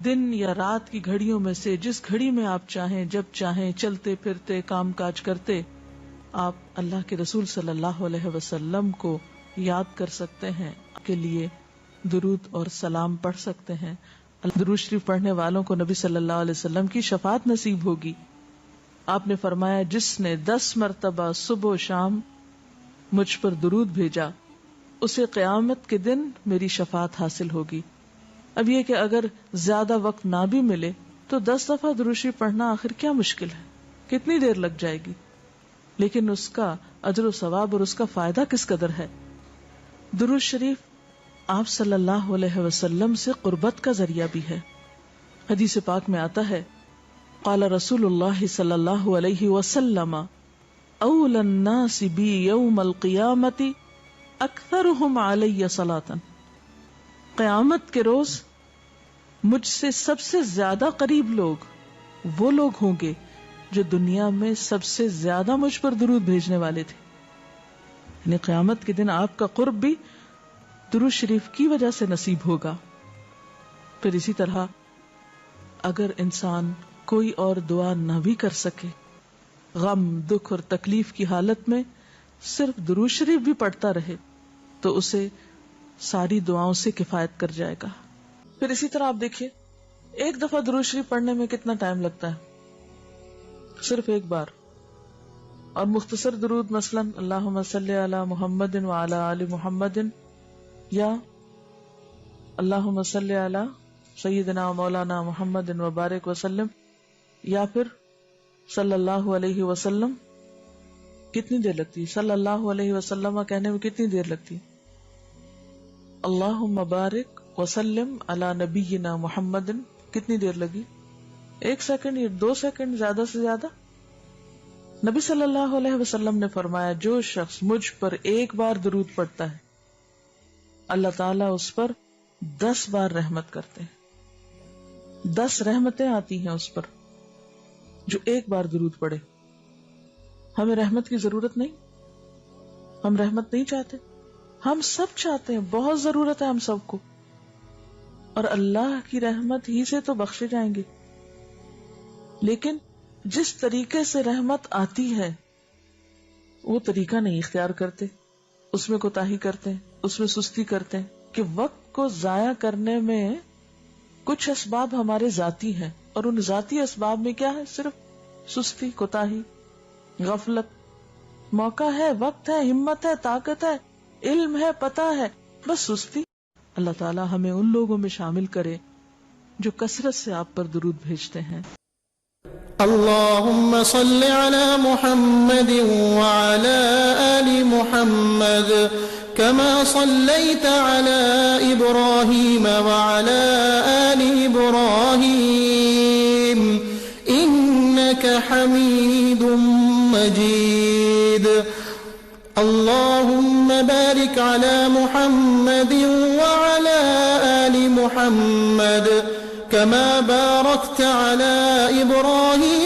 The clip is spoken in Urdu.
دن یا رات کی گھڑیوں میں سے جس گھڑی میں آپ چاہیں، جب چاہیں، چلتے پھرتے کام کاج کرتے آپ اللہ کے رسول صلی اللہ علیہ وسلم کو یاد کر سکتے ہیں، کے لیے درود اور سلام پڑھ سکتے ہیں. درود شریف پڑھنے والوں کو نبی صلی اللہ علیہ وسلم کی شفاعت نصیب ہوگی. آپ نے فرمایا جس نے 10 مرتبہ صبح و شام مجھ پر درود بھیجا اسے قیامت کے دن میری شفاعت حاصل ہوگی. اب یہ کہ اگر زیادہ وقت نہ بھی ملے تو 10 دفعہ درود شریف پڑھنا آخر کیا مشکل ہے، کتنی دیر لگ جائے گی، لیکن اس کا اجر و ثواب اور اس کا فائدہ کس قدر ہے. درود شریف آپ صلی اللہ علیہ وسلم سے قربت کا ذریعہ بھی ہے. حدیث پاک میں آتا ہے قال رسول اللہ صلی اللہ علیہ وسلم اول الناس بی یوم القیامت اکثرهم علی صلاۃ. قیامت کے روز مجھ سے سب سے زیادہ قریب لوگ وہ لوگ ہوں گے جو دنیا میں سب سے زیادہ مجھ پر درود بھیجنے والے تھے. یعنی قیامت کے دن آپ کا قرب بھی درود شریف کی وجہ سے نصیب ہوگا. پھر اسی طرح اگر انسان کوئی اور دعا نہ بھی کر سکے، غم، دکھ اور تکلیف کی حالت میں صرف درود شریف بھی پڑھتا رہے تو اسے ساری دعاؤں سے کفایت کر جائے گا. پھر اسی طرح آپ دیکھیے ایک دفعہ درود شریف پڑھنے میں کتنا ٹائم لگتا ہے، صرف ایک بار. اور مختصر درود مثلا اللہم صلی علی محمد وعلی آل محمد یا اللہم صلی علی سیدنا و مولانا محمد وبارک وسلم یا پھر صلی اللہ علیہ وسلم. کتنی دیر لگتی ہے؟ صلی اللہ علیہ وسلم کہنے میں کتنی دیر لگتی ہے؟ اللہم بارک وسلم علی نبینا محمد کتنی دیر لگی؟ 1 سیکنڈ یا 2 سیکنڈ زیادہ سے زیادہ. نبی صلی اللہ علیہ وسلم نے فرمایا جو شخص مجھ پر ایک بار درود پڑھتا ہے اللہ تعالیٰ اس پر 10 بار رحمت کرتے ہیں. 10 رحمتیں آتی ہیں اس پر جو ایک بار درود پڑھے. ہمیں رحمت کی ضرورت نہیں، ہم رحمت نہیں چاہتے، ہم سب چاہتے ہیں، بہت ضرورت ہے ہم سب کو، اور اللہ کی رحمت ہی سے تو بخشے جائیں گے. لیکن جس طریقے سے رحمت آتی ہے وہ طریقہ نہیں اختیار کرتے، اس میں کوتاہی کرتے ہیں، اس میں سستی کرتے ہیں کہ وقت کو ضائع کرنے میں کچھ اسباب ہمارے ذاتی ہیں، اور ان ذاتی اسباب میں کیا ہے؟ صرف سستی، کوتاہی، غفلت. موقع ہے، وقت ہے، ہمت ہے، طاقت ہے، علم ہے، پتہ ہے، بس سستی. اللہ تعالی ہمیں ان لوگوں میں شامل کرے جو کثرت سے آپ پر درود بھیجتے ہیں. اللهم صل على محمد وعلى آل محمد كما صليت على إبراهيم وعلى آل إبراهيم إنك حميد مجيد. اللهم بارك على محمد وعلى آل محمد كما باركت على إبراهيم